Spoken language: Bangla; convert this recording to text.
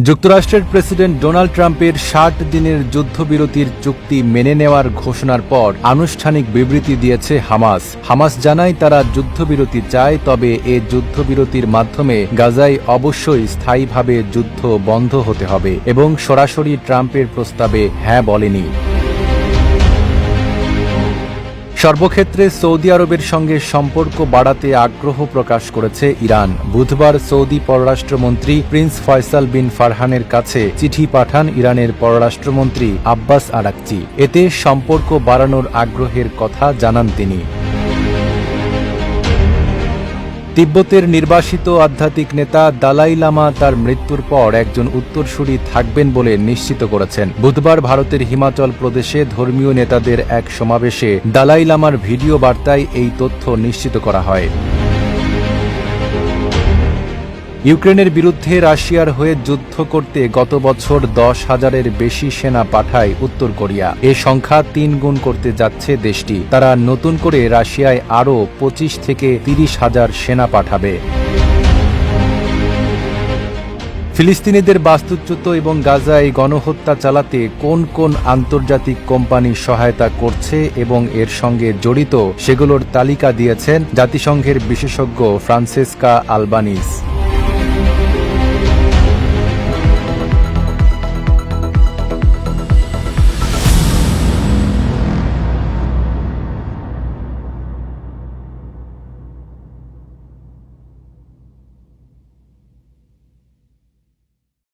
যুক্তরাষ্ট্রের প্রেসিডেন্ট ডোনাল্ড ট্রাম্পের ৬০ দিনের যুদ্ধবিরতির চুক্তি মেনে নেওয়ার ঘোষণার পর আনুষ্ঠানিক বিবৃতি দিয়েছে হামাস। হামাস জানায় তারা যুদ্ধবিরতি চায়, তবে এ যুদ্ধবিরতির মাধ্যমে গাজায় অবশ্যই স্থায়ীভাবে যুদ্ধ বন্ধ হতে হবে এবং সরাসরি ট্রাম্পের প্রস্তাবে হ্যাঁ বলেনি। সর্বক্ষেত্রে সৌদি আরবের সঙ্গে সম্পর্ক বাড়াতে আগ্রহ প্রকাশ করেছে ইরান। বুধবার সৌদি পররাষ্ট্রমন্ত্রী প্রিন্স ফয়সাল বিন ফারহানের কাছে চিঠি পাঠান ইরানের পররাষ্ট্রমন্ত্রী আব্বাস আরাকচি। এতে সম্পর্ক বাড়ানোর আগ্রহের কথা জানান তিনি। তিব্বতের নির্বাসিত আধ্যাত্মিক নেতা দালাই লামা তার মৃত্যুর পর একজন উত্তরসূরি থাকবেন বলে নিশ্চিত করেছেন। বুধবার ভারতের হিমাচল প্রদেশে ধর্মীয় নেতাদের এক সমাবেশে দালাই লামার ভিডিও বার্তায় এই তথ্য নিশ্চিত করা হয়। ইউক্রেনের বিরুদ্ধে রাশিয়ার হয়ে যুদ্ধ করতে গত বছর ১০,০০০-এর বেশি সেনা পাঠায় উত্তর কোরিয়া। এ সংখ্যা ৩ গুণ করতে যাচ্ছে দেশটি। তারা নতুন করে রাশিয়ায় আরও ২৫ থেকে ৩০,০০০ সেনা পাঠাবে। ফিলিস্তিনিদের বাস্তুচ্যুত এবং গাজায় গণহত্যা চালাতে কোন কোন আন্তর্জাতিক কোম্পানি সহায়তা করছে এবং এর সঙ্গে জড়িত সেগুলোর তালিকা দিয়েছেন জাতিসংঘের বিশেষজ্ঞ ফ্রান্সেসকা আলবানিজ।